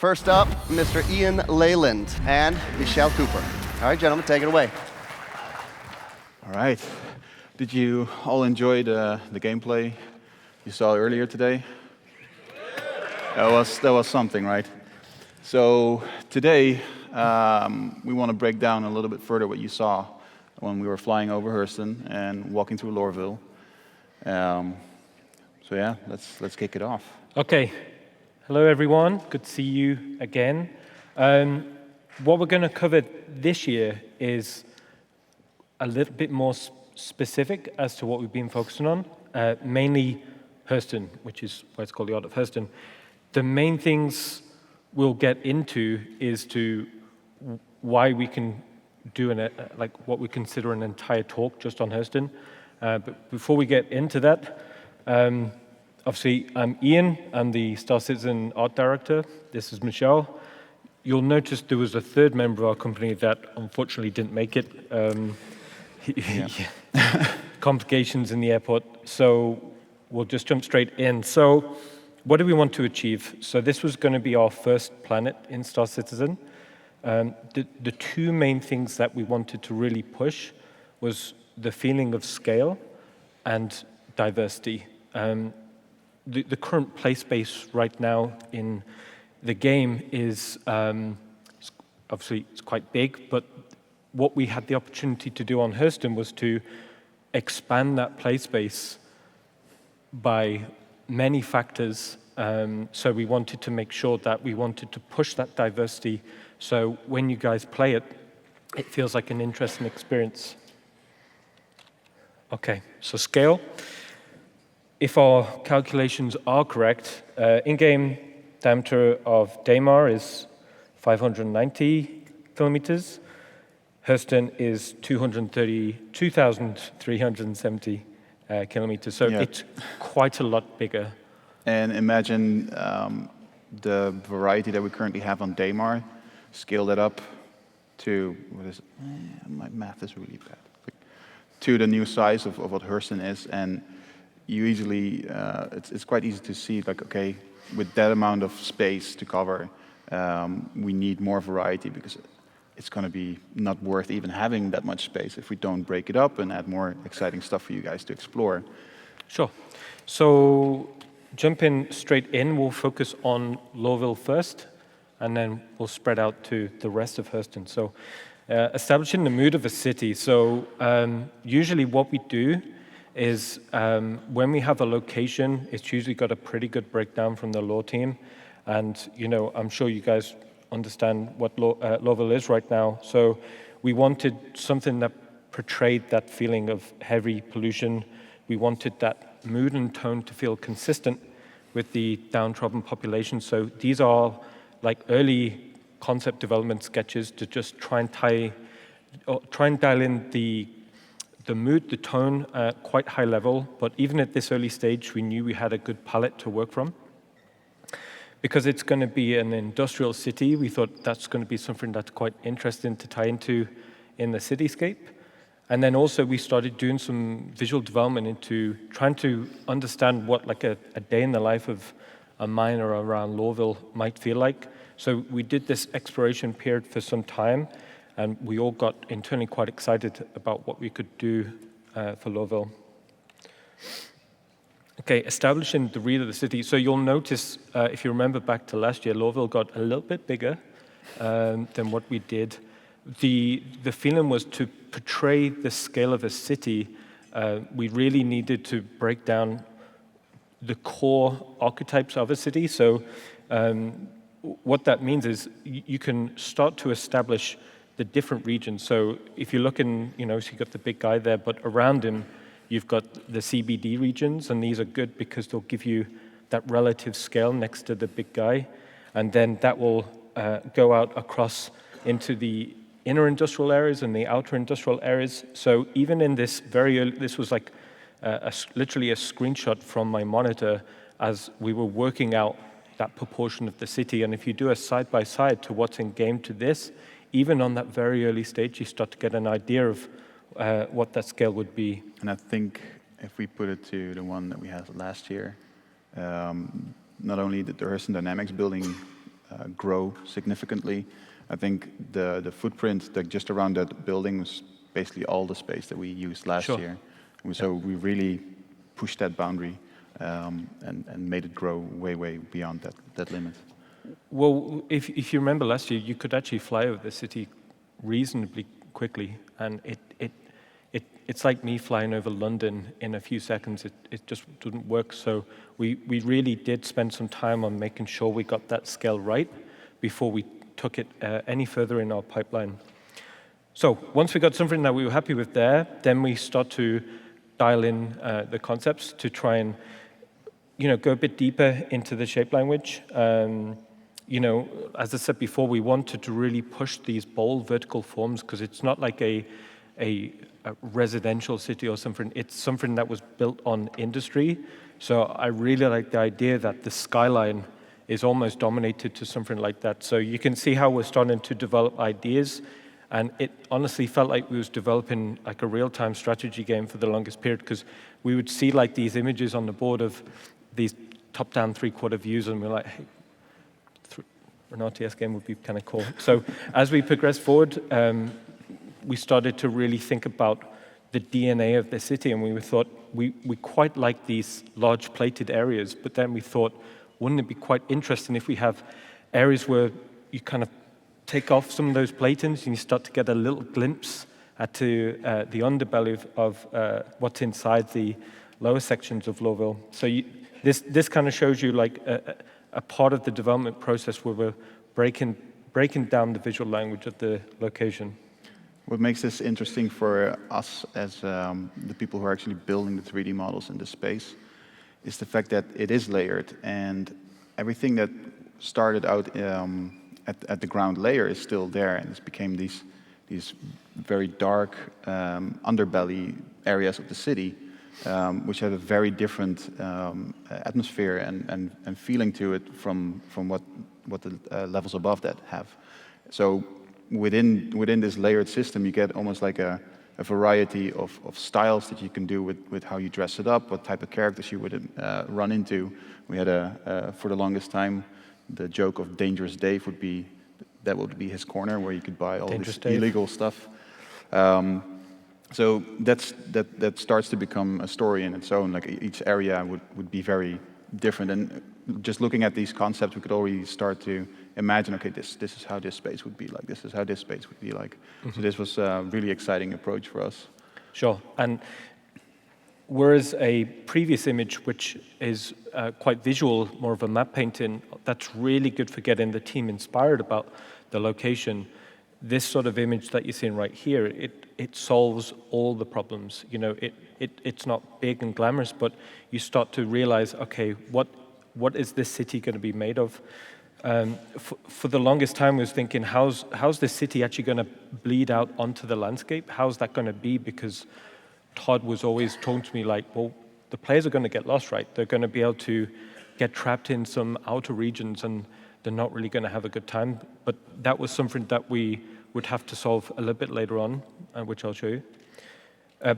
First up, Mr. Ian Leyland and Michel Kooper. All right, gentlemen, take it away. All right. Did you all enjoy the gameplay you saw earlier today? That was something, right? So today, we want to break down a little bit further what you saw when we were flying over Hurston and walking through Lorville. So yeah, let's kick it off. Okay. Hello, everyone. Good to see you again. What we're going to cover this year is a little bit more specific as to what we've been focusing on, mainly Hurston, which is why it's called the Art of Hurston. The main things we'll get into is to why we can do what we consider an entire talk just on Hurston. But before we get into that, obviously, I'm Ian. I'm the Star Citizen art director. This is Michel. You'll notice there was a third member of our company that unfortunately didn't make it. Complications in the airport. So we'll just jump straight in. So what do we want to achieve? So this was going to be our first planet in Star Citizen. The two main things that we wanted to really push was the feeling of scale and diversity. The current play space right now in the game is obviously it's quite big, but what we had the opportunity to do on Hurston was to expand that play space by many factors. So we wanted to make sure that we wanted to push that diversity. So when you guys play it, it feels like an interesting experience. Okay, so scale. If our calculations are correct, in-game diameter of Daymar is 590 kilometers. Hurston is 232,370 kilometers, so it's quite a lot bigger. And imagine the variety that we currently have on Daymar, scale that up to, what is it? My math is really bad. To the new size of what Hurston is, and you easily, it's quite easy to see, like, okay, with that amount of space to cover, we need more variety because it's going to be not worth even having that much space if we don't break it up and add more exciting stuff for you guys to explore. Sure. So jumping straight in, we'll focus on Lorville first, and then we'll spread out to the rest of Hurston. So establishing the mood of a city. So usually what we do is when we have a location, it's usually got a pretty good breakdown from the lore team. And, you know, I'm sure you guys understand what Lorville is right now. So we wanted something that portrayed that feeling of heavy pollution. We wanted that mood and tone to feel consistent with the downtrodden population. So these are like early concept development sketches to just try and dial in the mood, the tone, quite high level. But even at this early stage, we knew we had a good palette to work from. Because it's going to be an industrial city, we thought that's going to be something that's quite interesting to tie into in the cityscape. And then also we started doing some visual development into trying to understand what like a day in the life of a miner around Lorville might feel like. So we did this exploration period for some time, and we all got internally quite excited about what we could do for Lorville. Okay, establishing the read of the city. So you'll notice, if you remember back to last year, Lorville got a little bit bigger than what we did. The feeling was to portray the scale of a city. We really needed to break down the core archetypes of a city. So what that means is you can start to establish the different regions. So if you look in, you know, so you've got the big guy there, but around him, you've got the CBD regions, and these are good because they'll give you that relative scale next to the big guy. And then that will go out across into the inner industrial areas and the outer industrial areas. So even in this very early, this was like literally a screenshot from my monitor as we were working out that proportion of the city. And if you do a side-by-side to what's in game to this, even on that very early stage, you start to get an idea of what that scale would be. And I think if we put it to the one that we had last year, not only did the Hurston Dynamics building grow significantly. I think the footprint that just around that building was basically all the space that we used last Sure. year. So we really pushed that boundary and made it grow way, way beyond that limit. Well, if you remember last year, you could actually fly over the city reasonably quickly, and it's like me flying over London in a few seconds. It just didn't work. So we really did spend some time on making sure we got that scale right before we took it any further in our pipeline. So once we got something that we were happy with there, then we start to dial in the concepts to try and go a bit deeper into the shape language. As I said before, we wanted to really push these bold vertical forms because it's not like a residential city or something. It's something that was built on industry. So I really like the idea that the skyline is almost dominated to something like that. So you can see how we're starting to develop ideas, and it honestly felt like we was developing like a real-time strategy game for the longest period, because we would see like these images on the board of these top-down three-quarter views, and we're like, hey, an RTS game would be kind of cool. So as we progressed forward, we started to really think about the DNA of the city, and we thought we quite like these large plated areas, but then we thought, wouldn't it be quite interesting if we have areas where you kind of take off some of those platings and you start to get a little glimpse to the underbelly of what's inside the lower sections of Lorville. So this kind of shows you like a part of the development process where we're breaking down the visual language of the location. What makes this interesting for us as the people who are actually building the 3D models in this space is the fact that it is layered, and everything that started out at the ground layer is still there, and it's became these very dark underbelly areas of the city, which have a very different atmosphere and feeling to it from what the levels above that have. So within this layered system, you get almost like a variety of styles that you can do with how you dress it up, what type of characters you would run into. We had for the longest time, the joke of Dangerous Dave would be his corner where you could buy all this illegal stuff. So that starts to become a story in its own. Like each area would be very different, and just looking at these concepts, we could already start to imagine, okay, this is how this space would be like. This is how this space would be like. Mm-hmm. So this was a really exciting approach for us. Sure. And whereas a previous image, which is quite visual, more of a map painting, that's really good for getting the team inspired about the location. This sort of image that you're seeing right here, it solves all the problems. It's not big and glamorous, but you start to realize, okay, what is this city going to be made of? For the longest time, I was thinking, how's this city actually going to bleed out onto the landscape? How's that going to be? Because Todd was always talking to me like, well, the players are going to get lost, right? They're going to be able to get trapped in some outer regions, and they're not really going to have a good time. But that was something that we would have to solve a little bit later on, which I'll show you.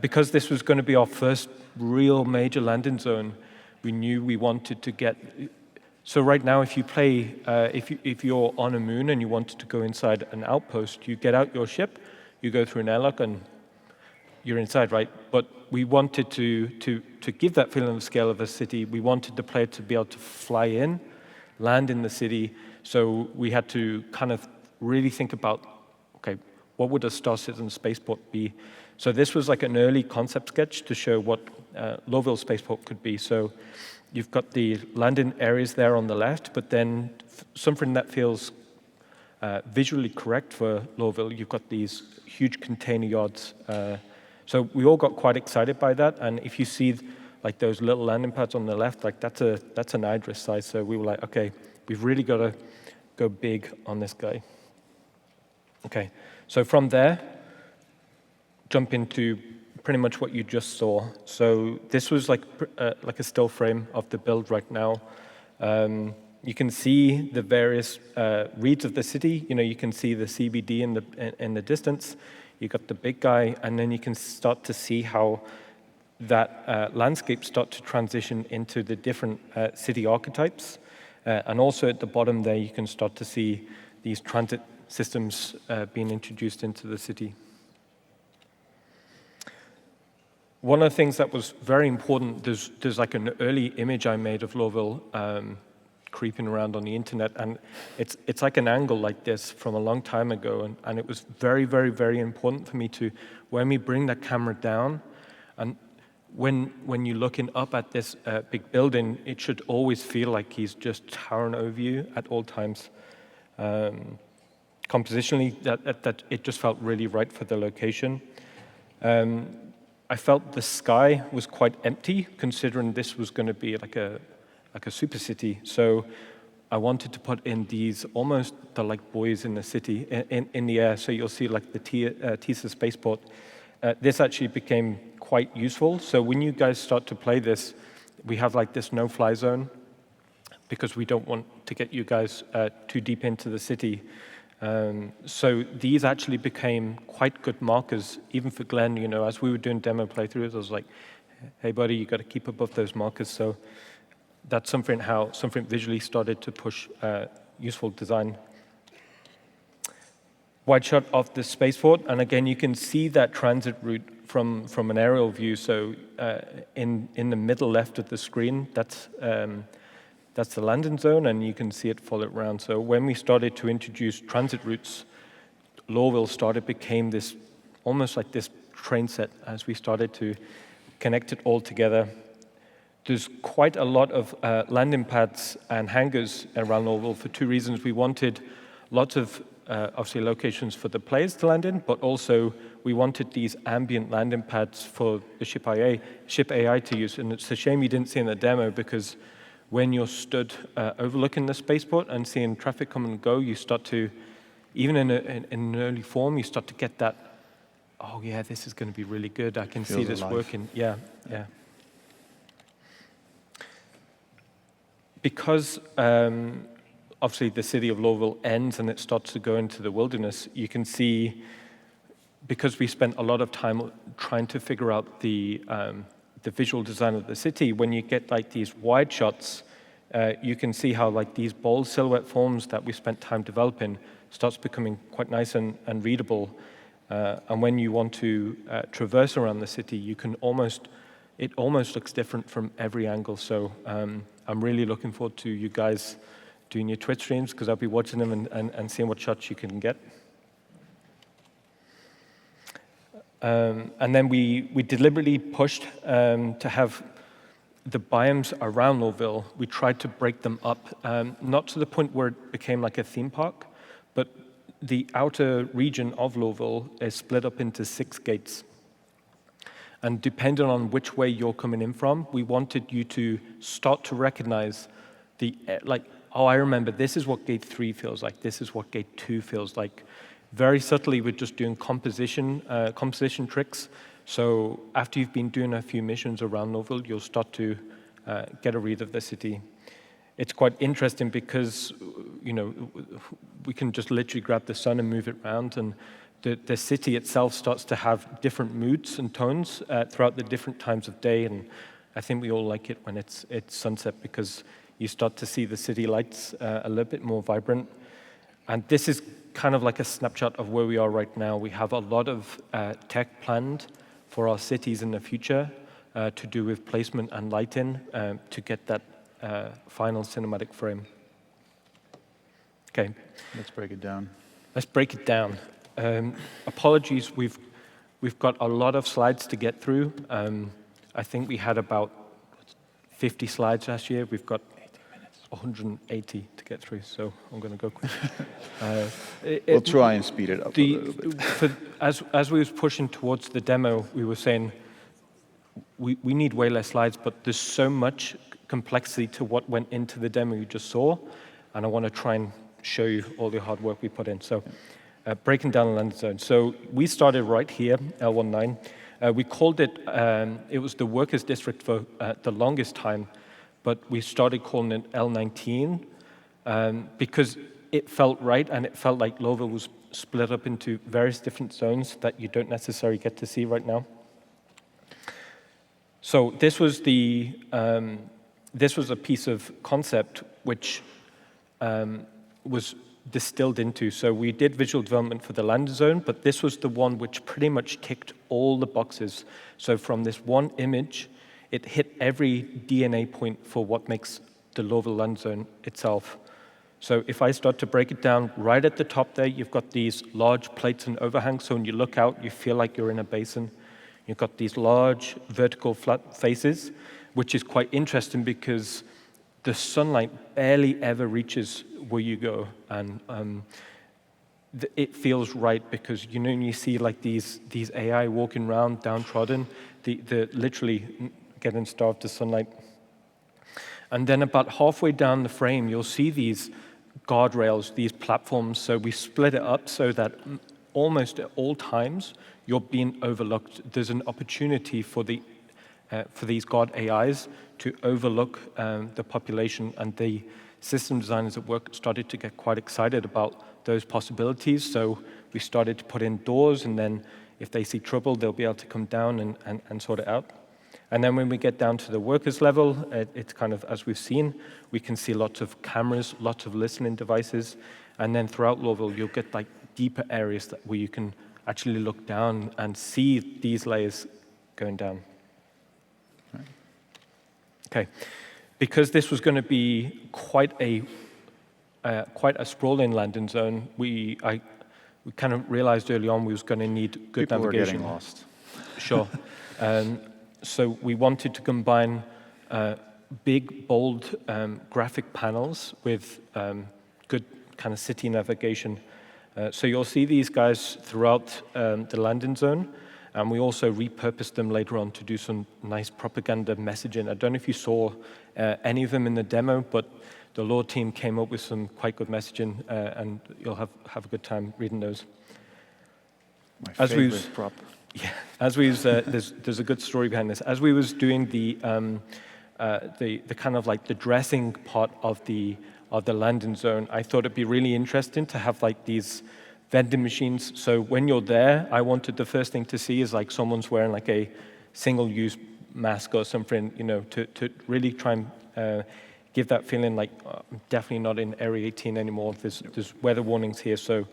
Because this was going to be our first real major landing zone, we knew we wanted to get... So right now, if you play, if you're on a moon and you wanted to go inside an outpost, you get out your ship, you go through an airlock, and you're inside, right? But we wanted to give that feeling of scale of a city. We wanted the player to be able to fly in, land in the city. So we had to kind of really think about, okay, what would a Star Citizen spaceport be? So this was like an early concept sketch to show what Lorville spaceport could be. So you've got the landing areas there on the left, but then something that feels visually correct for Lorville, you've got these huge container yards. So we all got quite excited by that, and if you see like those little landing pads on the left, like that's an Idris size. So we were like, okay, we've really got to go big on this guy. Okay, so from there, jump into pretty much what you just saw. So this was like a still frame of the build right now. You can see the various reads of the city. You can see the CBD in the distance. You got the big guy, and then you can start to see how that landscape start to transition into the different city archetypes. And also at the bottom there, you can start to see these transit systems being introduced into the city. One of the things that was very important, there's like an early image I made of Lorville creeping around on the internet, and it's like an angle like this from a long time ago, and it was very, very, very important for me to, when we bring that camera down, and when you're looking up at this big building, it should always feel like he's just towering over you at all times. Compositionally, that it just felt really right for the location. I felt the sky was quite empty, considering this was going to be like a super city. So I wanted to put in these almost the like buoys in the city, in the air. So you'll see like the TISA spaceport. This actually became quite useful. So when you guys start to play this, we have like this no-fly zone, because we don't want to get you guys too deep into the city. So these actually became quite good markers, even for Glenn. You know, as we were doing demo playthroughs, I was like, "Hey, buddy, you got to keep above those markers." So that's something visually started to push useful design. Wide shot of the spaceport, and again, you can see that transit route from an aerial view. So in the middle left of the screen, that's the landing zone, and you can see it follow around. So when we started to introduce transit routes, Lorville became this, almost like this train set as we started to connect it all together. There's quite a lot of landing pads and hangars around Lorville for two reasons. We wanted lots of, obviously, locations for the players to land in, but also we wanted these ambient landing pads for the ship AI to use. And it's a shame you didn't see in the demo, because when you're stood overlooking the spaceport and seeing traffic come and go, you start to, even in an early form, you start to get that, oh yeah, this is going to be really good. I can see this working. Yeah. Because obviously the city of Lorville ends and it starts to go into the wilderness, you can see, because we spent a lot of time trying to figure out the visual design of the city, when you get like these wide shots, you can see how like these bold silhouette forms that we spent time developing starts becoming quite nice and readable. And when you want to traverse around the city, it almost looks different from every angle. So I'm really looking forward to you guys doing your Twitch streams, because I'll be watching them and seeing what shots you can get. And then we deliberately pushed to have the biomes around Lorville. We tried to break them up, not to the point where it became like a theme park, but the outer region of Lorville is split up into 6 gates. And depending on which way you're coming in from, we wanted you to start to recognize I remember this is what gate 3 feels like, this is what gate 2 feels like. Very subtly, we're just doing composition tricks. So after you've been doing a few missions around Lorville, you'll start to get a read of the city. It's quite interesting because, you know, we can just literally grab the sun and move it around, and the city itself starts to have different moods and tones throughout the different times of day. And I think we all like it when it's sunset, because you start to see the city lights a little bit more vibrant. And this is kind of like a snapshot of where we are right now. We have a lot of tech planned for our cities in the future to do with placement and lighting to get that final cinematic frame. Okay. Let's break it down. Let's break it down. Apologies, we've got a lot of slides to get through. I think we had about 50 slides last year. We've got 180 to get through, so I'm going to go quick. We'll try and speed it up a little bit. As we was pushing towards the demo, we were saying we need way less slides, but there's so much complexity to what went into the demo you just saw, and I want to try and show you all the hard work we put in. So breaking down the landing zone. So we started right here, L19. We called it, it was the workers' district for the longest time, but we started calling it L19 because it felt right, and it felt like Lorville was split up into various different zones that you don't necessarily get to see right now. So this was a piece of concept which was distilled into. So we did visual development for the landing zone, but this was the one which pretty much ticked all the boxes. So from this one image, it hit every DNA point for what makes the Lorville land zone itself. So if I start to break it down, right at the top there, you've got these large plates and overhangs. So when you look out, you feel like you're in a basin. You've got these large vertical flat faces, which is quite interesting because the sunlight barely ever reaches where you go. And it feels right because, you know, when you see like these AI walking around downtrodden, they're literally getting starved to sunlight. And then about halfway down the frame, you'll see these guardrails, these platforms. So we split it up so that almost at all times, you're being overlooked. There's an opportunity for these guard AIs to overlook the population, and the system designers at work started to get quite excited about those possibilities. So we started to put in doors, and then if they see trouble, they'll be able to come down and sort it out. And then when we get down to the workers level, it's kind of, as we've seen, we can see lots of cameras, lots of listening devices, and then throughout Lorville, you'll get like deeper areas where you can actually look down and see these layers going down. Right. Okay, because this was going to be quite a sprawling landing zone, we kind of realized early on we was going to need good People navigation. People were getting lost. Sure. So we wanted to combine big, bold graphic panels with good kind of city navigation. So you'll see these guys throughout the landing zone, and we also repurposed them later on to do some nice propaganda messaging. I don't know if you saw any of them in the demo, but the Lore team came up with some quite good messaging, and you'll have a good time reading those. My favorite prop. Yeah, as we was, there's a good story behind this. As we was doing the kind of like the dressing part of the landing zone, I thought it'd be really interesting to have like these vending machines. So when you're there, I wanted the first thing to see is like someone's wearing like a single-use mask or something, you know, to really try and give that feeling like I'm definitely not in Area 18 anymore. There's weather warnings here, so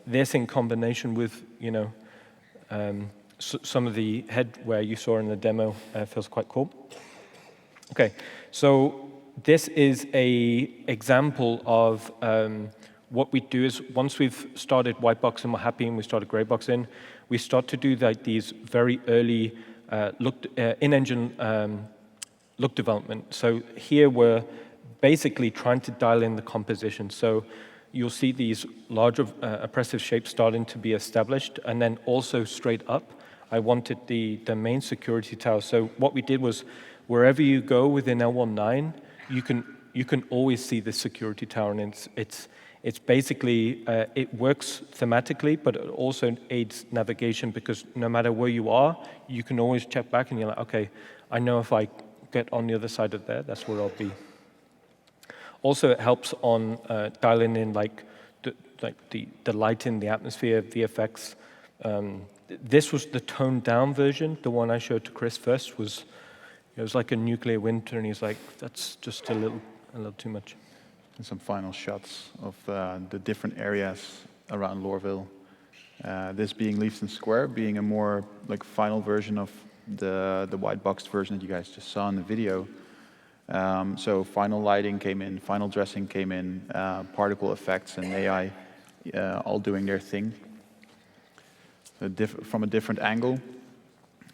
this in combination with, you know, some of the headwear you saw in the demo feels quite cool. Okay, so this is a example of what we do is once we've started white box and we're happy and we started gray box in, we start to do like these very early in-engine look development. So here we're basically trying to dial in the composition. So you'll see these larger oppressive shapes starting to be established, and then also straight up, I wanted the main security tower. So what we did was, wherever you go within L19, you can always see the security tower, and it's basically it works thematically, but it also aids navigation because no matter where you are, you can always check back, and you're like, okay, I know if I get on the other side of there, that's where I'll be. Also, it helps on dialing in like the light in the atmosphere, VFX. This was the toned down version. The one I showed to Chris first it was like a nuclear winter, and he's like, that's just a little too much. And some final shots of the different areas around Lorville. This being Leavesden Square, being a more like final version of the white boxed version that you guys just saw in the video. So final lighting came in, final dressing came in, particle effects and AI all doing their thing. From a different angle.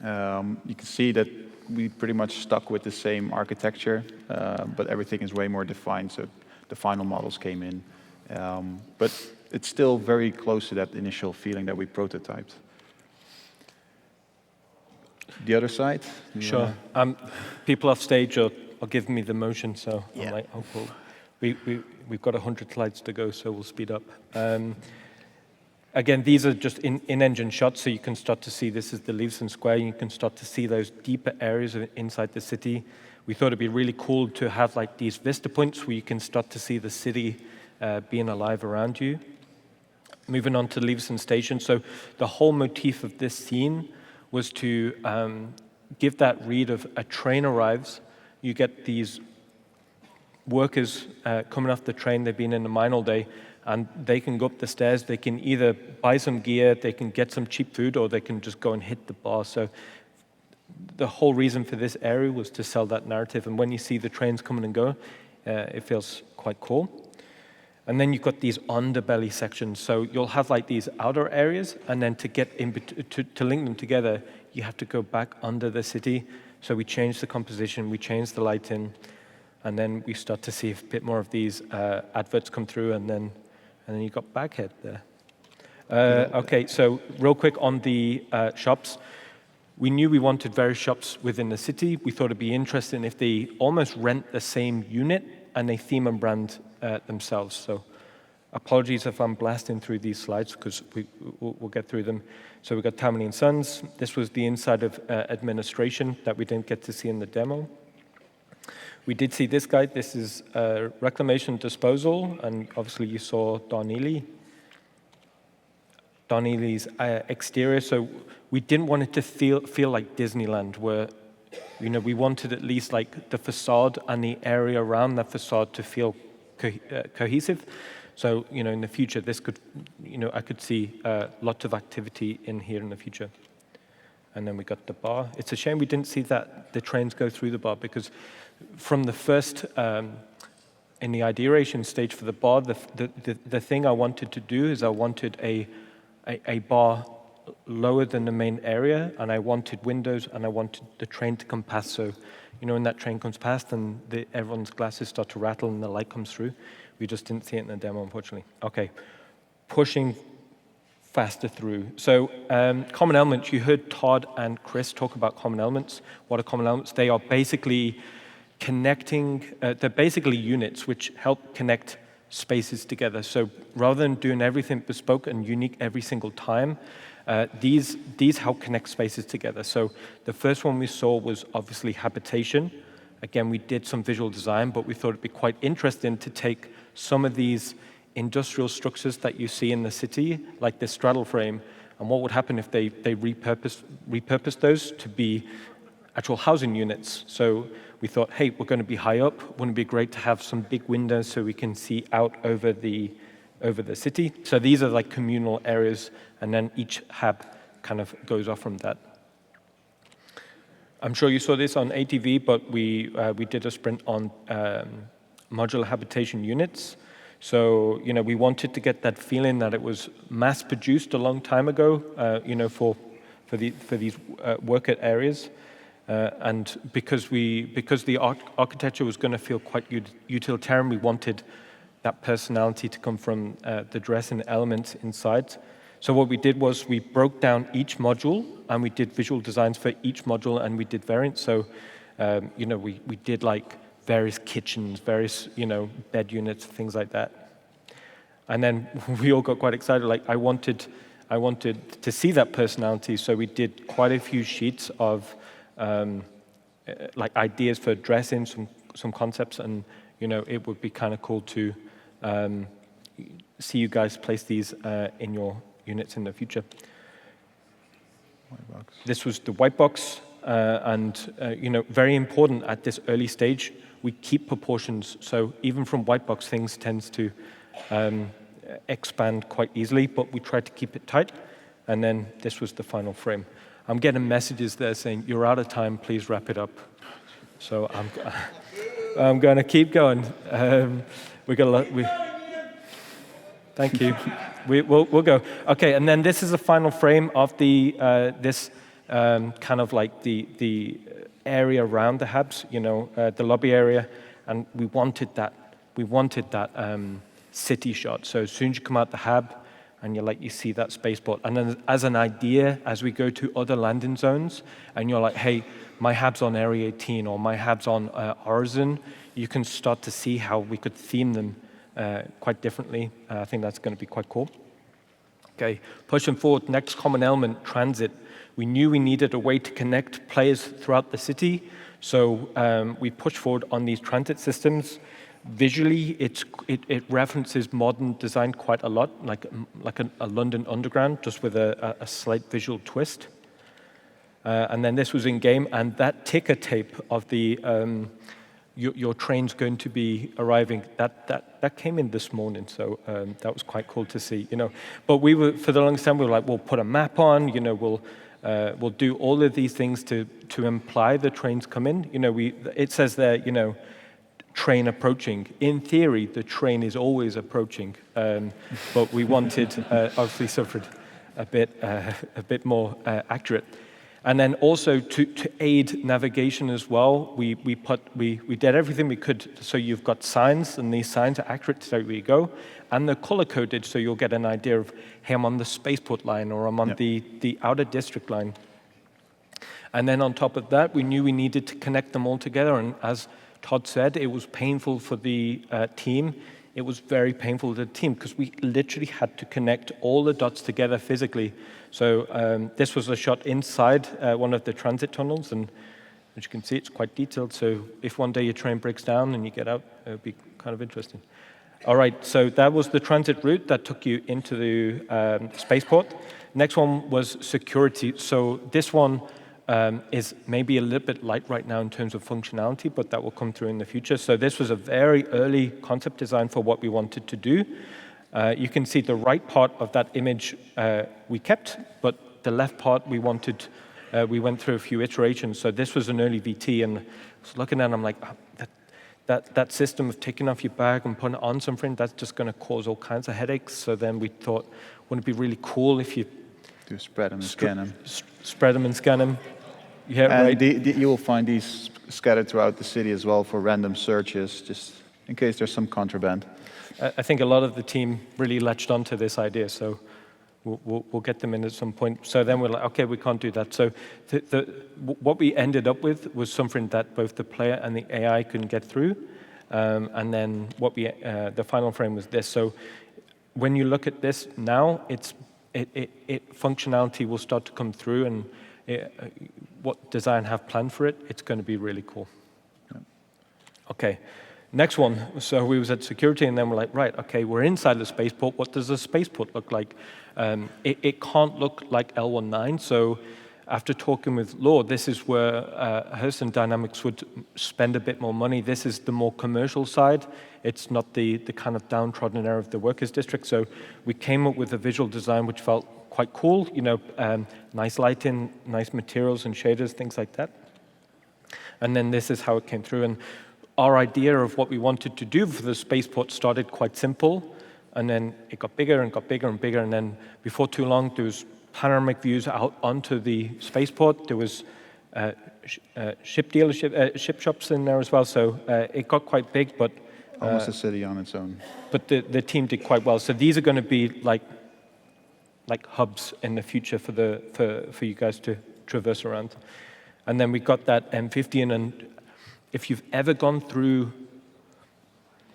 You can see that we pretty much stuck with the same architecture, but everything is way more defined, so the final models came in. But it's still very close to that initial feeling that we prototyped. The other side? Sure. People off stage are giving me the motion, so yeah. I'm like, oh, cool. We've got 100 slides to go, so we'll speed up. Again, these are just in-engine shots, so you can start to see this is the Leavesden Square. You can start to see those deeper areas inside the city. We thought it'd be really cool to have like these vista points where you can start to see the city being alive around you. Moving on to Leavesden Station. So the whole motif of this scene was to give that read of a train arrives. You get these workers coming off the train. They've been in the mine all day, and they can go up the stairs. They can either buy some gear, they can get some cheap food, or they can just go and hit the bar. So the whole reason for this area was to sell that narrative. And when you see the trains coming and go, it feels quite cool. And then you've got these underbelly sections. So you'll have like these outer areas, and then to get in to link them together, you have to go back under the city. So we changed the composition, we changed the lighting, and then we start to see a bit more of these adverts come through, and then you got Baghead there. Okay, so real quick on the shops. We knew we wanted various shops within the city. We thought it'd be interesting if they almost rent the same unit and they theme and brand themselves. So apologies if I'm blasting through these slides, because we'll get through them. So we've got Tammany and Sons. This was the inside of administration that we didn't get to see in the demo. We did see this guy. This is reclamation disposal, and obviously you saw Don Ely's exterior. So we didn't want it to feel like Disneyland, where we wanted at least like the facade and the area around that facade to feel cohesive. So in the future, this could, I could see lots of activity in here in the future. And then we got the bar. It's a shame we didn't see that the trains go through the bar, because from the first in the ideation stage for the bar, the thing I wanted to do is I wanted a bar lower than the main area, and I wanted windows, and I wanted the train to come past. So, when that train comes past and everyone's glasses start to rattle and the light comes through, we just didn't see it in the demo, unfortunately. Okay, pushing faster through. So, common elements, you heard Todd and Chris talk about common elements. What are common elements? They are basically connecting, they're basically units which help connect spaces together. So rather than doing everything bespoke and unique every single time, these help connect spaces together. So the first one we saw was obviously habitation. Again, we did some visual design, but we thought it'd be quite interesting to take some of these industrial structures that you see in the city, like this straddle frame, and what would happen if they repurpose those to be actual housing units. So we thought, hey, we're going to be high up. Wouldn't it be great to have some big windows so we can see out over the city? So these are like communal areas, and then each hab kind of goes off from that. I'm sure you saw this on ATV, but we did a sprint on modular habitation units. So we wanted to get that feeling that it was mass-produced a long time ago, for these worker areas. And because the architecture was going to feel quite utilitarian, we wanted that personality to come from the dress and elements inside. So what we did was we broke down each module, and we did visual designs for each module, and we did variants. So we did like various kitchens, various bed units, things like that. And then we all got quite excited. Like I wanted to see that personality, so we did quite a few sheets of like ideas for dressing, some concepts, and it would be kind of cool to see you guys place these in your units in the future. White box. This was the white box, and very important at this early stage. We keep proportions, so even from white box, things tends to expand quite easily, but we tried to keep it tight. And then this was the final frame. I'm getting messages there saying, you're out of time, please wrap it up. So I'm going to keep going. We got a lot. Thank you. We'll go. Okay, and then this is the final frame of the this kind of like the area around the hubs, the lobby area, and we wanted that city shot. So as soon as you come out the hub, and you see that spaceport. And then as an idea, as we go to other landing zones, and you're like, hey, my hab's on Area 18, or my hab's on Horizon, you can start to see how we could theme them quite differently. I think that's going to be quite cool. Okay, pushing forward, next common element, transit. We knew we needed a way to connect players throughout the city, so we pushed forward on these transit systems. Visually, it references modern design quite a lot, like a London Underground, just with a slight visual twist. And then this was in game, and that ticker tape of the your train's going to be arriving. That came in this morning, so that was quite cool to see, But we were, for the longest time, we were like, we'll put a map on, we'll do all of these things to imply the train's come in. It says there, train approaching. In theory, the train is always approaching, but we wanted, obviously suffered a bit more accurate. And then also to aid navigation as well, we did everything we could. So you've got signs, and these signs are accurate so where you go, and they're color coded, so you'll get an idea of, hey, I'm on the spaceport line, or I'm on the outer district line. And then on top of that, we knew we needed to connect them all together. And as Todd said, it was painful for the team. It was very painful for the team because we literally had to connect all the dots together physically. So this was a shot inside one of the transit tunnels, and as you can see, it's quite detailed. So if one day your train breaks down and you get out, it would be kind of interesting. All right, so that was the transit route that took you into the spaceport. Next one was security. So this one is maybe a little bit light right now in terms of functionality, but that will come through in the future. So this was a very early concept design for what we wanted to do. You can see the right part of that image we kept, but the left part we wanted, we went through a few iterations. So this was an early VT, and I was looking at it, I'm like, that system of taking off your bag and putting it on something, that's just going to cause all kinds of headaches. So then we thought, wouldn't it be really cool if you Do spread them and scan them. Spread them and scan them. Yeah, and right. you will find these scattered throughout the city as well for random searches, just in case there's some contraband. I think a lot of the team really latched onto this idea, so we'll get them in at some point. So then we're like, okay, we can't do that. So what we ended up with was something that both the player and the AI couldn't get through. And then the final frame was this. So when you look at this now, functionality will start to come through, and what design have planned for it, it's going to be really cool. Yeah. Okay. Next one, so we was at security, and then we're like, right, okay, we're inside the spaceport. What does a spaceport look like? It can't look like L19, so after talking with Law, this is where Hurston Dynamics would spend a bit more money. This is the more commercial side. It's not the kind of downtrodden area of the workers' district, so we came up with a visual design which felt quite cool, nice lighting, nice materials and shaders, things like that. And then this is how it came through. And our idea of what we wanted to do for the spaceport started quite simple, and then it got bigger and got bigger and bigger, and then before too long there was panoramic views out onto the spaceport. There was ship shops in there as well, so it got quite big, but almost a city on its own. But the team did quite well. So these are going to be like hubs in the future for you guys to traverse around. And then we got that M50 in, and if you've ever gone through,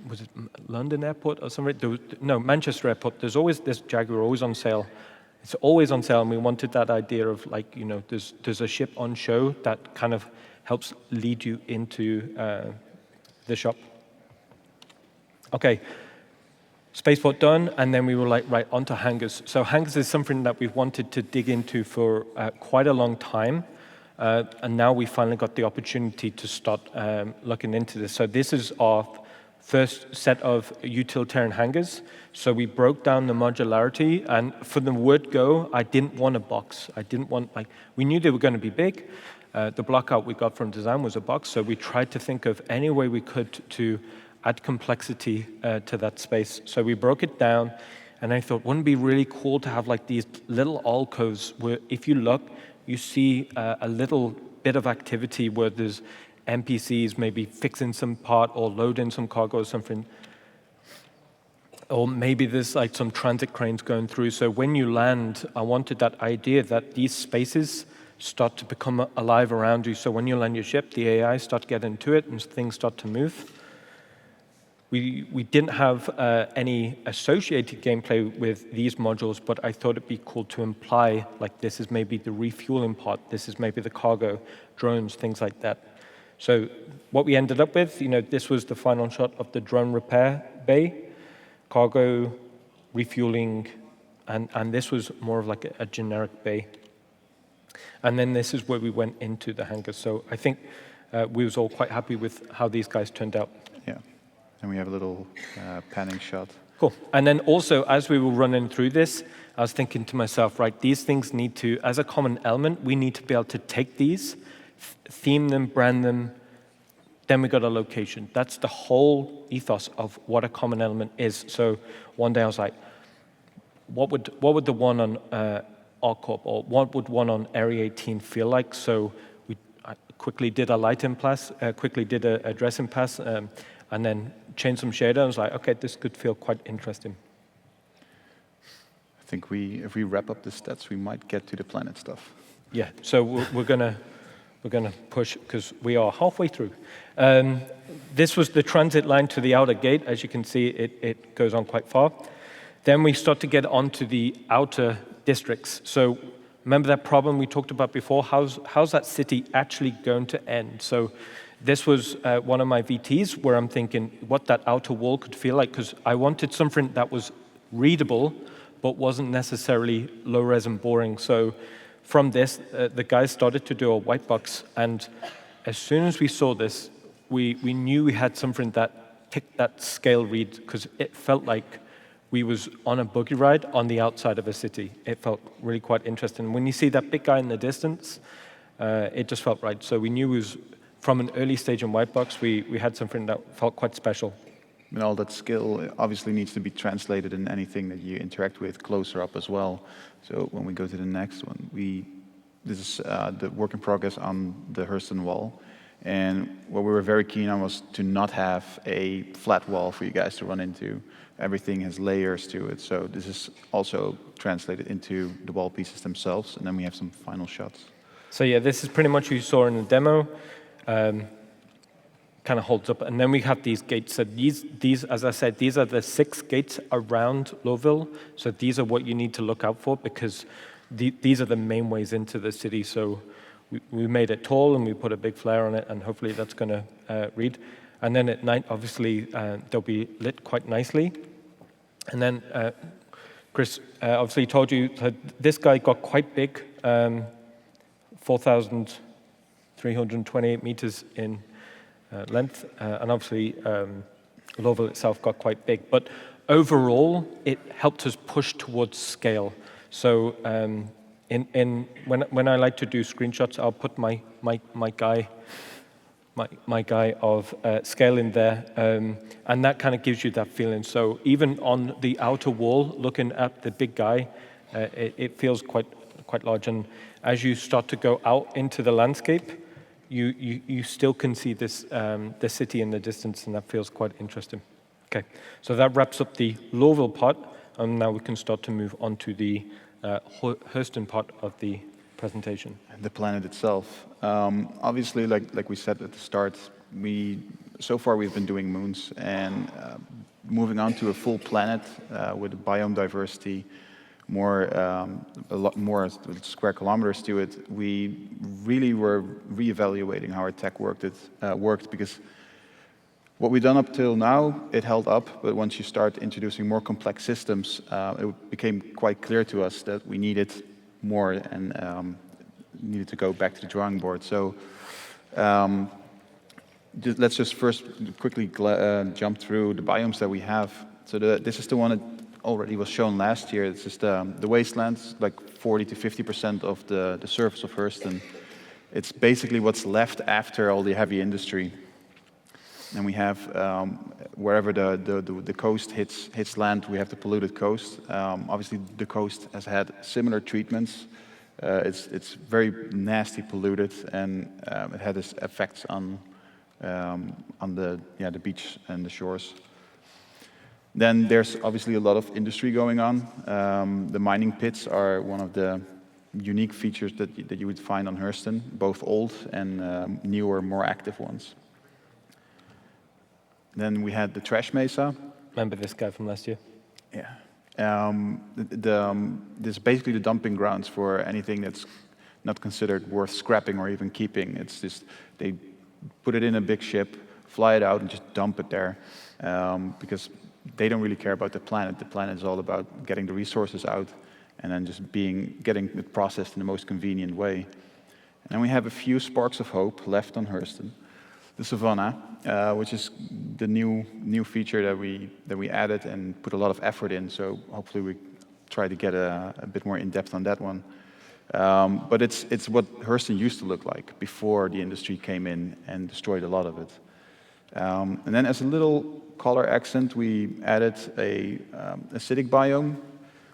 was it London Airport or something? No, Manchester Airport. There's always this Jaguar, always on sale. It's always on sale, and we wanted that idea of there's a ship on show that kind of helps lead you into the shop. Okay, spaceport done, and then we were like, right, onto hangars. So hangars is something that we've wanted to dig into for quite a long time. And now we finally got the opportunity to start looking into this. So this is our first set of utilitarian hangars. So we broke down the modularity, and for the word go, I didn't want a box. I didn't want, we knew they were going to be big. The blockout we got from design was a box, so we tried to think of any way we could to add complexity to that space. So we broke it down, and I thought, wouldn't it be really cool to have these little alcoves where if you look, you see a little bit of activity where there's NPCs maybe fixing some part or loading some cargo or something. Or maybe there's some transit cranes going through. So when you land, I wanted that idea that these spaces start to become alive around you. So when you land your ship, the AI start to get into it and things start to move. We didn't have any associated gameplay with these modules, but I thought it'd be cool to imply, this is maybe the refueling part, this is maybe the cargo, drones, things like that. So what we ended up with, this was the final shot of the drone repair bay, cargo, refueling, and this was more of a generic bay. And then this is where we went into the hangar. So I think we was all quite happy with how these guys turned out. Yeah. And we have a little panning shot. Cool. And then also, as we were running through this, I was thinking to myself, right, these things need to, as a common element, we need to be able to take these, theme them, brand them, then we got a location. That's the whole ethos of what a common element is. So one day I was like, what would the one on ArcCorp or what would one on Area 18 feel like? So I quickly did a light in pass, quickly did a dress in pass, and then changed some shader. I was like, okay, this could feel quite interesting. I think if we wrap up the stats, we might get to the planet stuff. Yeah, so we're gonna push because we are halfway through. This was the transit line to the outer gate. As you can see, it goes on quite far. Then we start to get onto the outer districts. So remember that problem we talked about before? How's that city actually going to end? So this was one of my VTs where I'm thinking what that outer wall could feel like, because I wanted something that was readable but wasn't necessarily low-res and boring. So from this, the guys started to do a white box, and as soon as we saw this, we knew we had something that ticked that scale read, because it felt like we was on a buggy ride on the outside of a city. It felt really quite interesting. When you see that big guy in the distance, it just felt right. So we knew it was, from an early stage in white box, we had something that felt quite special. And all that skill obviously needs to be translated in anything that you interact with closer up as well. So when we go to the next one, this is the work in progress on the Hurston wall. And what we were very keen on was to not have a flat wall for you guys to run into. Everything has layers to it. So this is also translated into the wall pieces themselves. And then we have some final shots. So yeah, this is pretty much what you saw in the demo. Kind of holds up. And then we have these gates. So these, as I said, these are the 6 gates around Lorville. So these are what you need to look out for, because these are the main ways into the city. So we made it tall and we put a big flare on it, and hopefully that's going to read. And then at night, obviously, they'll be lit quite nicely. And then Chris obviously told you that this guy got quite big, 4,328 meters in length, and obviously Lorville itself got quite big. But overall, it helped us push towards scale. So when I like to do screenshots, I'll put my guy of scale in there, and that kind of gives you that feeling. So even on the outer wall, looking at the big guy, it feels quite large. And as you start to go out into the landscape, you still can see this the city in the distance, and that feels quite interesting. Okay, so that wraps up the Lorville part, and now we can start to move on to the Hurston part of the presentation. The planet itself. Obviously, like we said at the start, so far we've been doing moons, and moving on to a full planet with biome diversity, a lot more square kilometers to it. We really were reevaluating how our tech worked, because what we've done up till now, it held up, but once you start introducing more complex systems, it became quite clear to us that we needed more and needed to go back to the drawing board. So let's just first quickly jump through the biomes that we have. So this is the one that already was shown last year. This is the wastelands, like 40 to 50% of the surface of Hurston. It's basically what's left after all the heavy industry. And we have, wherever the coast hits land, we have the polluted coast. Obviously, the coast has had similar treatments. It's very nasty polluted, and it had its effects on the beach and the shores. Then there's obviously a lot of industry going on. The mining pits are one of the unique features that you would find on Hurston, both old and newer, more active ones. Then we had the trash mesa. Remember this guy from last year? Yeah. This is basically the dumping grounds for anything that's not considered worth scrapping or even keeping. It's just, they put it in a big ship, fly it out, and just dump it there, because they don't really care about the planet. The planet is all about getting the resources out and then just getting it processed in the most convenient way. And we have a few sparks of hope left on Hurston. The Savannah, which is the new feature that we added and put a lot of effort in. So hopefully we try to get a bit more in depth on that one. But it's what Hurston used to look like before the industry came in and destroyed a lot of it. And then as a little color accent, we added a acidic biome.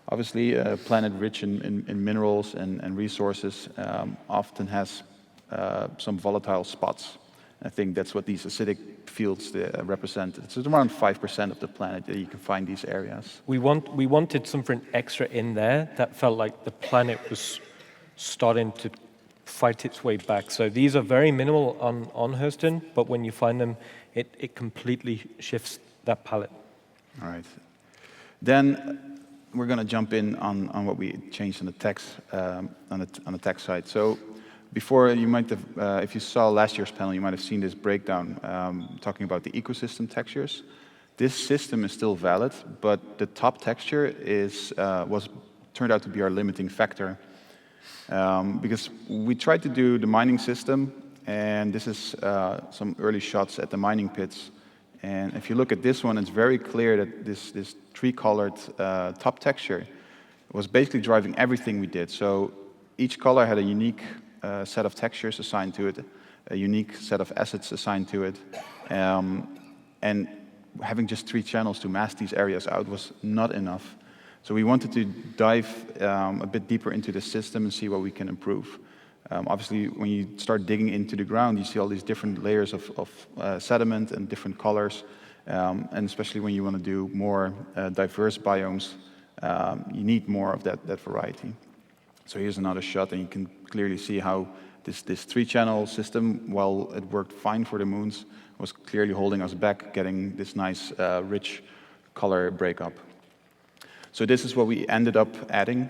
Obviously, a planet rich in minerals and resources often has some volatile spots. I think that's what these acidic fields represent. It's around 5% of the planet that you can find these areas. We wanted something extra in there that felt like the planet was starting to fight its way back. So these are very minimal on Hurston, but when you find them, it completely shifts that palette. All right. Then we're going to jump in on what we changed on the text on the text side. So before, you might have, if you saw last year's panel, you might have seen this breakdown talking about the ecosystem textures. This system is still valid, but the top texture turned out to be our limiting factor. Because we tried to do the mining system, and this is some early shots at the mining pits. And if you look at this one, it's very clear that this tree-colored top texture was basically driving everything we did. So each color had a unique set of textures assigned to it, a unique set of assets assigned to it. And having just 3 channels to mask these areas out was not enough. So we wanted to dive a bit deeper into the system and see what we can improve. Obviously, when you start digging into the ground, you see all these different layers of sediment and different colors. And especially when you want to do more diverse biomes, you need more of that variety. So here's another shot, and you can clearly see how this 3-channel system, while it worked fine for the moons, was clearly holding us back, getting this nice, rich color breakup. So this is what we ended up adding.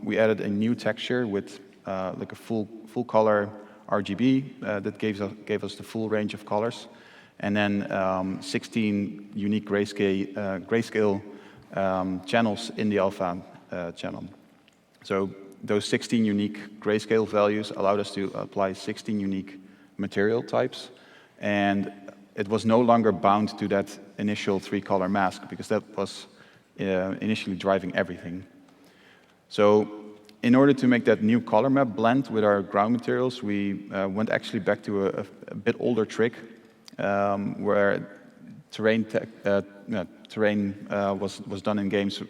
We added a new texture with like a full color RGB that gave us the full range of colors, and then 16 unique grayscale channels in the alpha channel. So those 16 unique grayscale values allowed us to apply 16 unique material types, and it was no longer bound to that initial 3-color mask, because that was initially driving everything. So in order to make that new color map blend with our ground materials, we went actually back to a bit older trick where terrain was done in games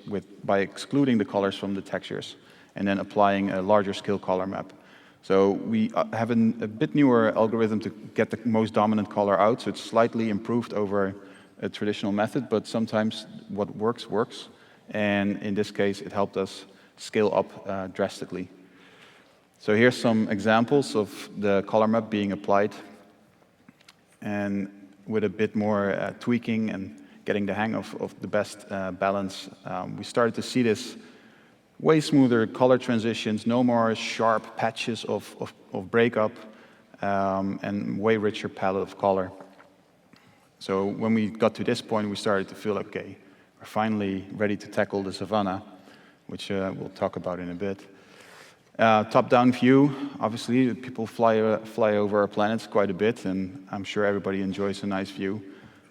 by excluding the colors from the textures and then applying a larger scale color map. So we have a bit newer algorithm to get the most dominant color out, so it's slightly improved over a traditional method, but sometimes what works. And in this case, it helped us scale up drastically. So here's some examples of the color map being applied, and with a bit more tweaking and getting the hang of the best balance, we started to see this way smoother color transitions, no more sharp patches of breakup, and way richer palette of color. So when we got to this point, we started to feel, okay, we're finally ready to tackle the savannah, which we'll talk about in a bit. Top-down view, obviously, people fly over our planets quite a bit, and I'm sure everybody enjoys a nice view.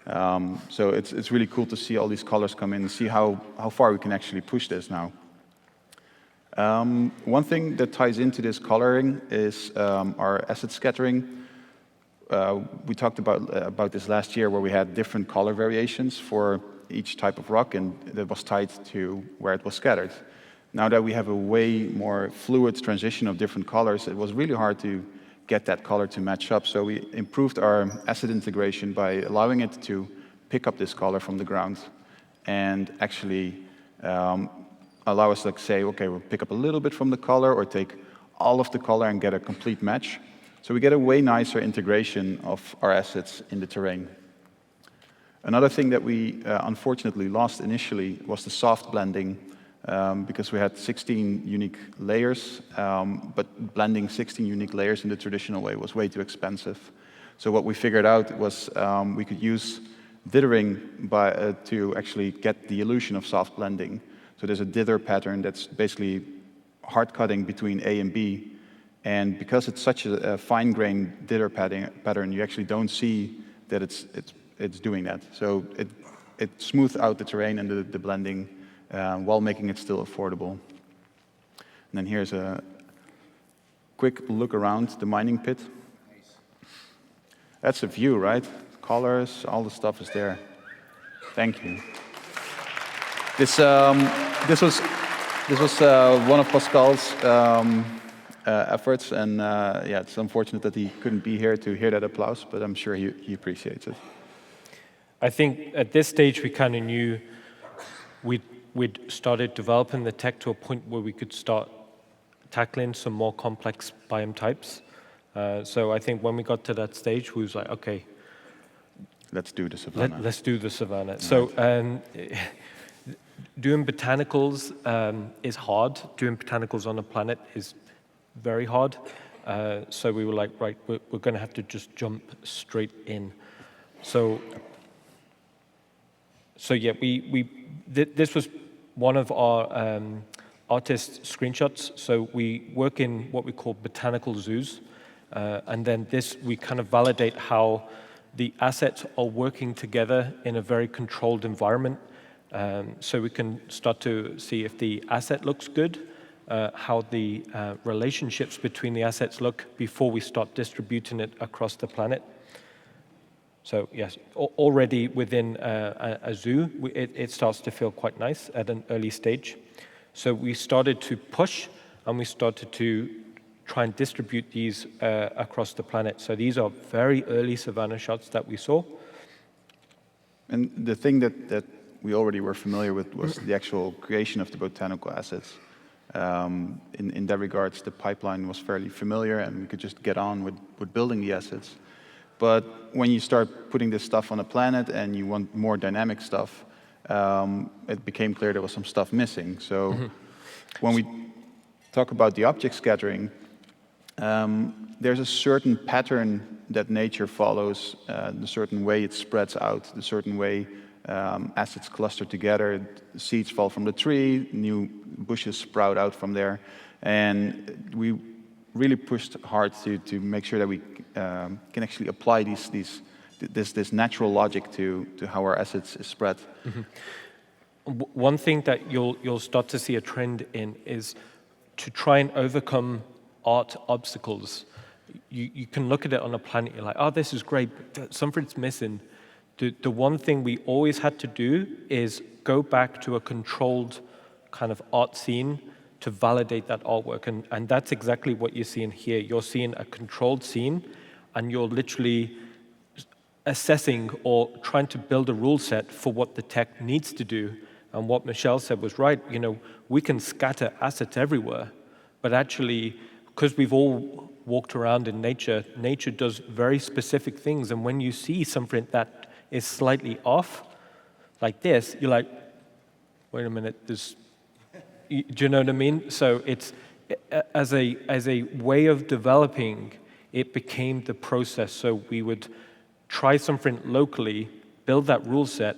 So it's really cool to see all these colors come in and see how far we can actually push this now. One thing that ties into this coloring is our asset scattering. We talked about this last year, where we had different color variations for each type of rock, and that was tied to where it was scattered. Now that we have a way more fluid transition of different colors, it was really hard to get that color to match up. So we improved our asset integration by allowing it to pick up this color from the ground and actually allow us to say, okay, we'll pick up a little bit from the color or take all of the color and get a complete match. So we get a way nicer integration of our assets in the terrain. Another thing that we unfortunately lost initially was the soft blending, because we had 16 unique layers, but blending 16 unique layers in the traditional way was way too expensive. So what we figured out was we could use dithering to actually get the illusion of soft blending. So there's a dither pattern that's basically hard cutting between A and B, And because it's such a fine-grained dither pattern, you actually don't see that it's doing that. So it smooths out the terrain and the blending while making it still affordable. And then here's a quick look around the mining pit. That's a view, right? Colors, all the stuff is there. Thank you. This was one of Pascal's efforts, and yeah, it's unfortunate that he couldn't be here to hear that applause, but I'm sure he appreciates it. I think at this stage we kind of knew we'd started developing the tech to a point where we could start tackling some more complex biome types. So I think when we got to that stage, we was like, okay, let's do the savanna. Let's do the savanna. Right. So doing botanicals is hard. Doing botanicals on a planet is very hard. So we were like, right, we're going to have to just jump straight in. So yeah, this was one of our artist screenshots. So we work in what we call botanical zoos. And then we kind of validate how the assets are working together in a very controlled environment. So we can start to see if the asset looks good, how the relationships between the assets look before we start distributing it across the planet. So yes, already within a zoo, it starts to feel quite nice at an early stage. So we started to push, and we started to try and distribute these across the planet. So these are very early savanna shots that we saw. And the thing that we already were familiar with was the actual creation of the botanical assets. In that regards, the pipeline was fairly familiar, and we could just get on with building the assets. But when you start putting this stuff on a planet and you want more dynamic stuff, it became clear there was some stuff missing. So when we talk about the object scattering, there's a certain pattern that nature follows, the certain way it spreads out, the certain way assets cluster together, seeds fall from the tree, new bushes sprout out from there, and we really pushed hard to make sure that we can actually apply this natural logic to how our assets is spread. One thing that you'll start to see a trend in is to try and overcome art obstacles. You can look at it on a planet, you're like, oh, this is great, but something's missing. The one thing we always had to do is go back to a controlled kind of art scene to validate that artwork. And that's exactly what you're seeing here. You're seeing a controlled scene, and you're literally assessing or trying to build a rule set for what the tech needs to do. And what Michel said was right. You know, we can scatter assets everywhere, but actually, because we've all walked around in nature, nature does very specific things. And when you see something that is slightly off, like this, you're like, wait a minute, do you know what I mean? So it's, as a way of developing, it became the process. So we would try something locally, build that rule set,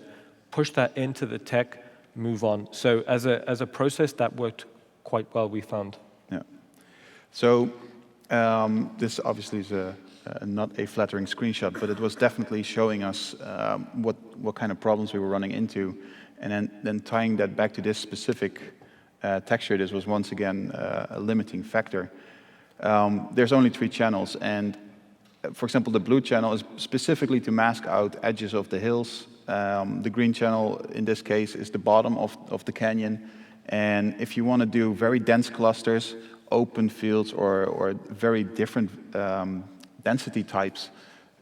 push that into the tech, move on. So as a process, that worked quite well, we found. Yeah. So this obviously is not a flattering screenshot, but it was definitely showing us what kind of problems we were running into, and then tying that back to this specific texture. This was once again a limiting factor. There's only 3 channels, and for example, the blue channel is specifically to mask out edges of the hills. The green channel, in this case, is the bottom of the canyon. And if you want to do very dense clusters, open fields, or very different density types,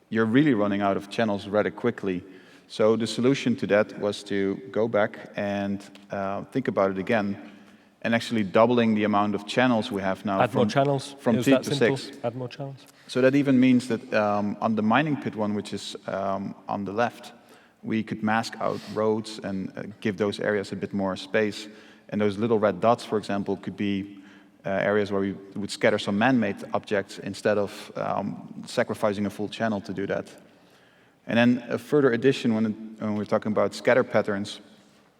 you're really running out of channels rather quickly. So the solution to that was to go back and think about it again, and actually doubling the amount of channels we have now. Add more channels? From 3 to 6. Add more channels? So that even means that on the mining pit one, which is on the left, we could mask out roads and give those areas a bit more space. And those little red dots, for example, could be areas where we would scatter some man-made objects instead of sacrificing a full channel to do that. And then a further addition when we're talking about scatter patterns,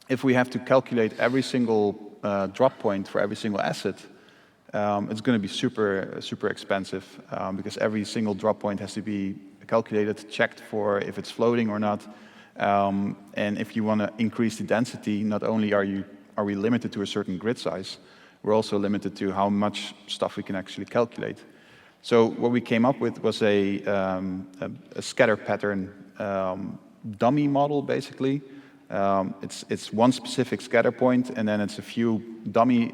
if we have to calculate every single drop point for every single asset, it's going to be super expensive because every single drop point has to be calculated, checked for if it's floating or not. And if you want to increase the density, not only are we limited to a certain grid size, we're also limited to how much stuff we can actually calculate. So what we came up with was a scatter pattern dummy model, basically. It's one specific scatter point, and then it's a few dummy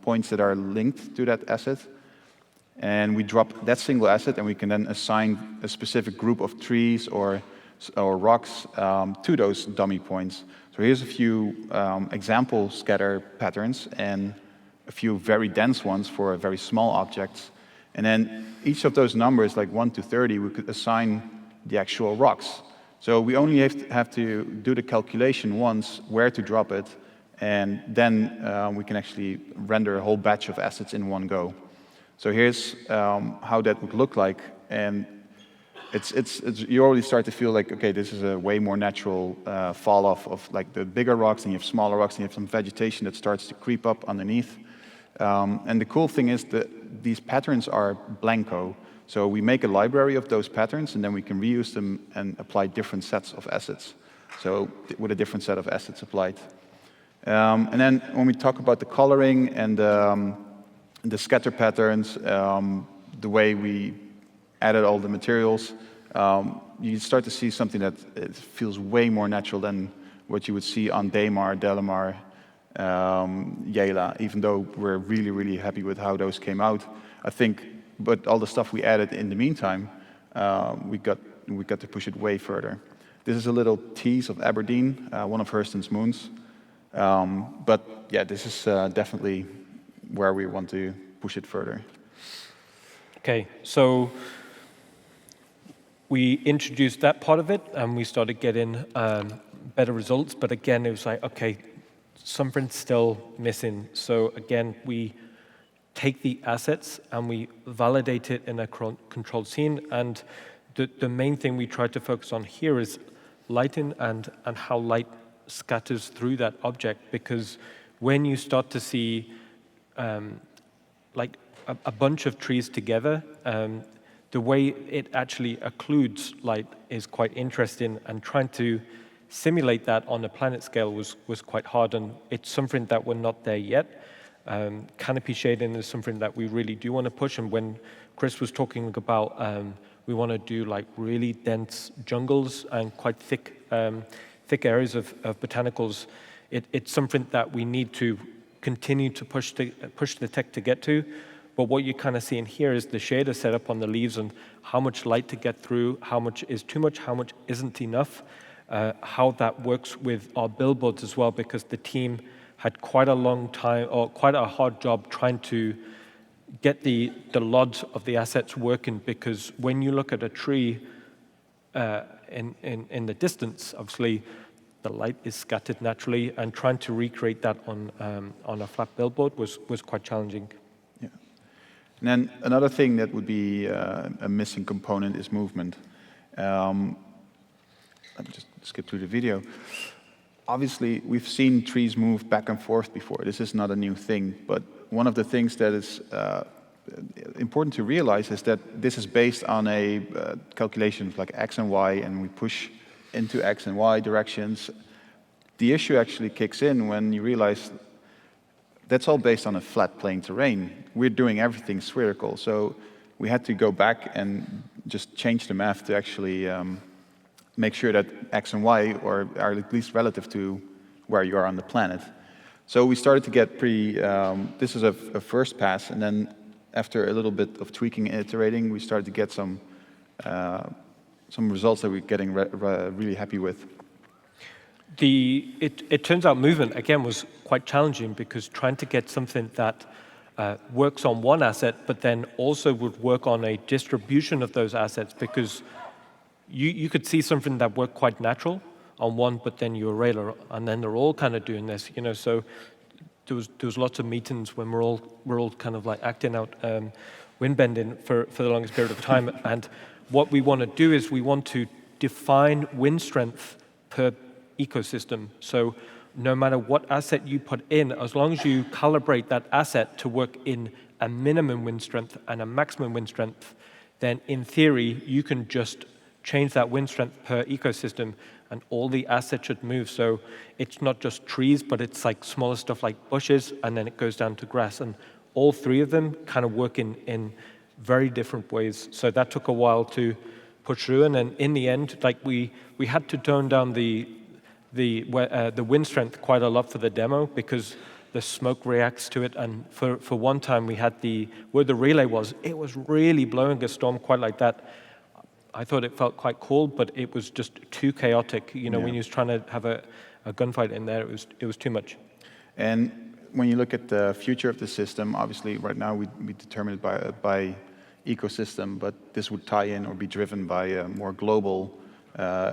points that are linked to that asset. And we drop that single asset, and we can then assign a specific group of trees or rocks to those dummy points. So here's a few example scatter patterns and a few very dense ones for very small objects. And then each of those numbers, like 1 to 30, we could assign the actual rocks. So we only have to do the calculation once where to drop it, and then we can actually render a whole batch of assets in one go. So here's how that would look like, and you already start to feel like, okay, this is a way more natural fall off of like the bigger rocks, and you have smaller rocks, and you have some vegetation that starts to creep up underneath. And the cool thing is that these patterns are blanco. So we make a library of those patterns, and then we can reuse them and apply different sets of assets. So with a different set of assets applied. And then when we talk about the coloring and the scatter patterns, the way we added all the materials, you start to see something that it feels way more natural than what you would see on Daymar, Delamar, Yela, even though we're really, really happy with how those came out. I think, but all the stuff we added in the meantime, we got to push it way further. This is a little tease of Aberdeen, one of Hurston's moons. But yeah, this is definitely where we want to push it further. Okay, so we introduced that part of it, and we started getting better results. But again, it was like, okay, something's still missing. So again, we take the assets and we validate it in a controlled scene. And the main thing we try to focus on here is lighting and how light scatters through that object. Because when you start to see like a bunch of trees together, the way it actually occludes light is quite interesting, and trying to simulate that on a planet scale was quite hard, and it's something that we're not there yet. Canopy shading is something that we really do want to push, and when Chris was talking about we want to do like really dense jungles and quite thick areas of botanicals, it's something that we need to continue to push the tech to get to. But what you're kind of seeing here is the shader set up on the leaves and how much light to get through, how much is too much, how much isn't enough, how that works with our billboards as well, because the team had quite a long time, or quite a hard job trying to get the LODs of the assets working, because when you look at a tree in the distance, obviously the light is scattered naturally, and trying to recreate that on a flat billboard was quite challenging. Yeah. And then another thing that would be a missing component is movement. Let me just skip through the video. Obviously, we've seen trees move back and forth before. This is not a new thing, but one of the things that is important to realize is that this is based on a calculation of like X and Y, and we push into X and Y directions. The issue actually kicks in when you realize that's all based on a flat plane terrain. We're doing everything spherical, so we had to go back and just change the math to actually make sure that X and Y are at least relative to where you are on the planet. So we started to get this is a first pass, and then after a little bit of tweaking and iterating, we started to get some results that we're getting really happy with. It turns out movement, again, was quite challenging, because trying to get something that works on one asset, but then also would work on a distribution of those assets, because you could see something that worked quite natural on one, but then you array, and then they're all kind of doing this, you know. So there was lots of meetings when we're all kind of like acting out wind bending for the longest period of time. And what we want to do is we want to define wind strength per ecosystem. So no matter what asset you put in, as long as you calibrate that asset to work in a minimum wind strength and a maximum wind strength, then in theory, you can just change that wind strength per ecosystem and all the assets should move. So it's not just trees, but it's like smaller stuff like bushes, and then it goes down to grass. And all three of them kind of work in very different ways. So that took a while to push through. And then in the end, like we had to tone down the wind strength quite a lot for the demo because the smoke reacts to it. And for one time we had where the relay was, it was really blowing a storm quite like that. I thought it felt quite cool, but it was just too chaotic. You know, when you was trying to have a gunfight in there, it was too much. And when you look at the future of the system, obviously right now we determine it by ecosystem, but this would tie in or be driven by a more global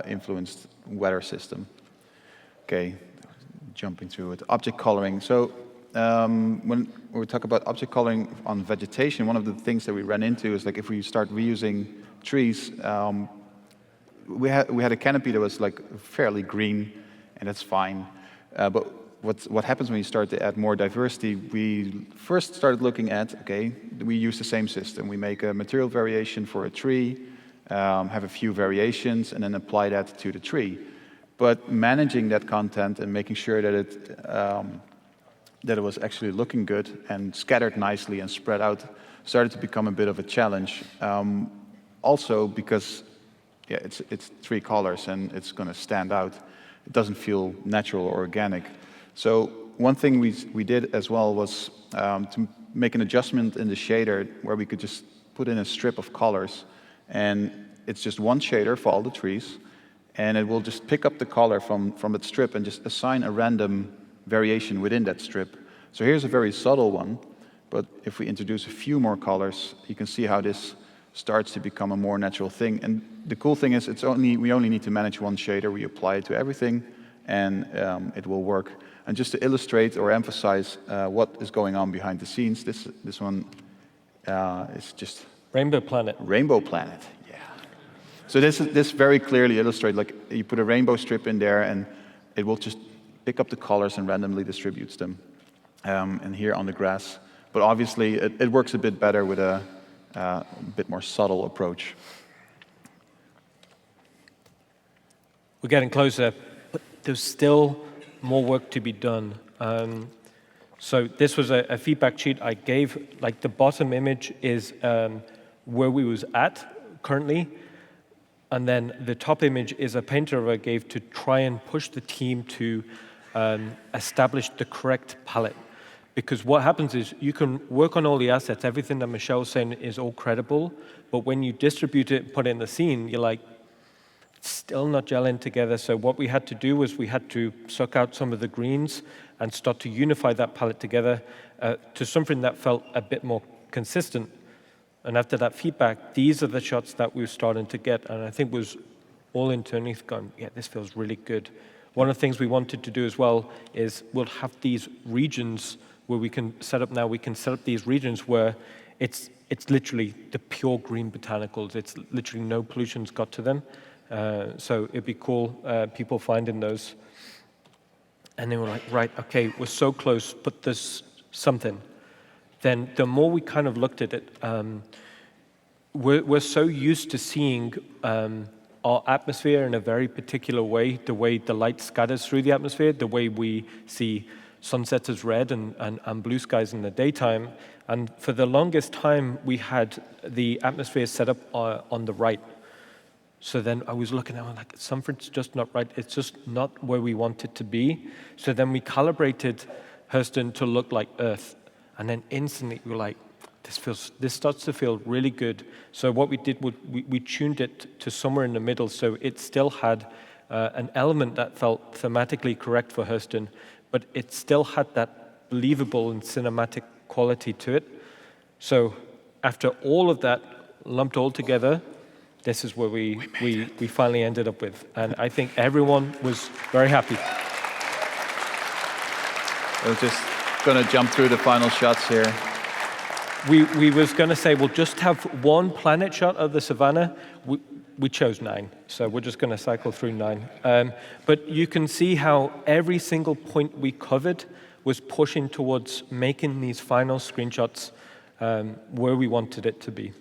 influenced weather system. Okay, jumping through it. Object coloring. So when we talk about object coloring on vegetation, one of the things that we ran into is like if we start reusing trees, we had a canopy that was like fairly green, and that's fine. But what happens when you start to add more diversity? We first started looking at, okay, we use the same system. We make a material variation for a tree, have a few variations, and then apply that to the tree. But managing that content and making sure that it was actually looking good and scattered nicely and spread out started to become a bit of a challenge. Also because it's three colors and it's going to stand out. It doesn't feel natural or organic. So one thing we did as well was to make an adjustment in the shader where we could just put in a strip of colors, and it's just one shader for all the trees, and it will just pick up the color from that strip and just assign a random variation within that strip. So here's a very subtle one, but if we introduce a few more colors, you can see how this starts to become a more natural thing. And the cool thing is we only need to manage one shader. We apply it to everything, and it will work. And just to illustrate or emphasize what is going on behind the scenes, this one is just Rainbow Planet. Rainbow Planet, yeah. So this very clearly illustrates, like you put a rainbow strip in there, and it will just pick up the colors and randomly distributes them. And here on the grass, but obviously it works a bit better with a bit more subtle approach. We're getting closer, but there's still more work to be done. So this was a feedback sheet I gave. Like the bottom image is where we was at currently, and then the top image is a painter I gave to try and push the team to establish the correct palette. Because what happens is you can work on all the assets, everything that Michel's saying is all credible, but when you distribute it, put it in the scene, you're like, it's still not gelling together. So what we had to do was we had to suck out some of the greens and start to unify that palette together to something that felt a bit more consistent. And after that feedback, these are the shots that we were starting to get, and I think was all internally going, yeah, this feels really good. One of the things we wanted to do as well is we'll have these regions where we can set up these regions where it's literally the pure green botanicals. It's literally no pollution's got to them. So it'd be cool, people finding those. And they were like, right, okay, we're so close, but there's something. Then the more we kind of looked at it, we're so used to seeing our atmosphere in a very particular way, the way the light scatters through the atmosphere, the way we see sunsets as red and blue skies in the daytime. And for the longest time, we had the atmosphere set up on the right. So then I was looking at it, like, something's just not right. It's just not where we want it to be. So then we calibrated Hurston to look like Earth. And then instantly we were like, this starts to feel really good. So what we did was we tuned it to somewhere in the middle, so it still had an element that felt thematically correct for Hurston, but it still had that believable and cinematic quality to it. So after all of that lumped all together, this is where we finally ended up with. And I think everyone was very happy. I was just going to jump through the final shots here. we was going to say we'll just have one planet shot of the savannah. We chose 9, so we're just going to cycle through 9. But you can see how every single point we covered was pushing towards making these final screenshots where we wanted it to be.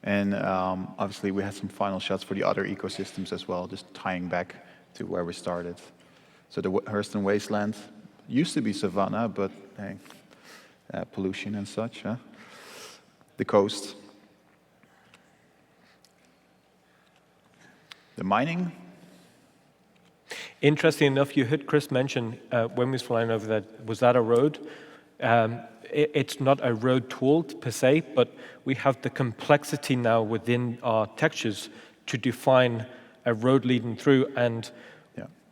And obviously, we had some final shots for the other ecosystems as well, just tying back to where we started. So the Hurston wasteland used to be savanna, but hey, pollution and such. Huh? The coast. The mining. Interesting enough, you heard Chris mention when we was flying over that, was that a road? It's not a road tool per se, but we have the complexity now within our textures to define a road leading through. And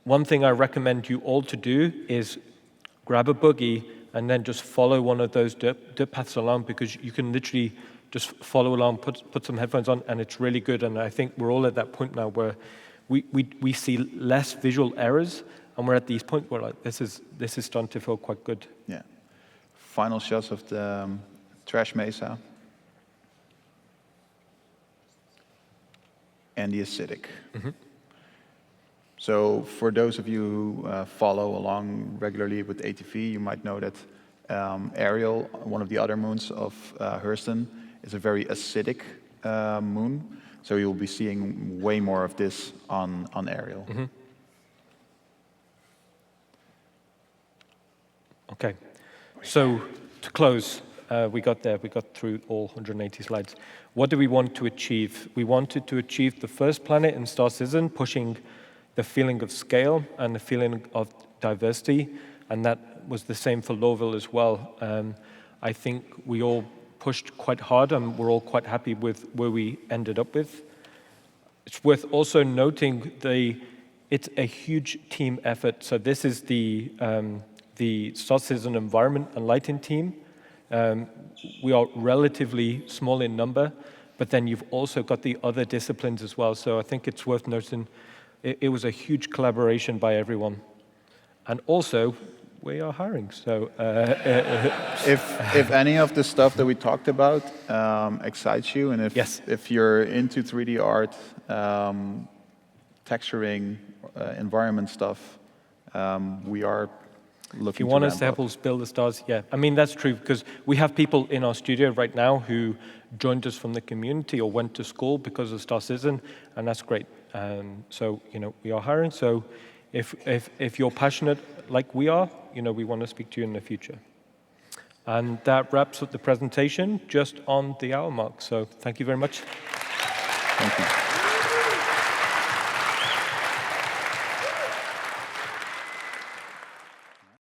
one thing I recommend you all to do is grab a buggy and then just follow one of those dirt paths along, because you can literally just follow along, put some headphones on, and it's really good. And I think we're all at that point now where we see less visual errors, and we're at these points where like, this is starting to feel quite good. Yeah. Final shots of the trash mesa and the acidic. Mm-hmm. So for those of you who follow along regularly with ATV, you might know that Ariel, one of the other moons of Hurston, is a very acidic moon. So you'll be seeing way more of this on Ariel. Mm-hmm. Okay. So to close, we got through all 180 slides. What do we want to achieve? We wanted to achieve the first planet in Star Citizen, pushing the feeling of scale and the feeling of diversity, and that was the same for Lorville as well. I think we all pushed quite hard, and we're all quite happy with where we ended up with. It's worth also noting it's a huge team effort. So this is the Star Citizen environment and lighting team. We are relatively small in number, but then you've also got the other disciplines as well. So I think it's worth noting it was a huge collaboration by everyone. And also, we are hiring. So if any of the stuff that we talked about excites you, and if you're into 3D art, texturing, environment stuff, we are looking. If you want us to help us build the stars, yeah. I mean, that's true, because we have people in our studio right now who joined us from the community or went to school because of Star Citizen, and that's great. So, we are hiring. So if you're passionate like we are, we want to speak to you in the future. And that wraps up the presentation just on the hour mark. So thank you very much. Thank you.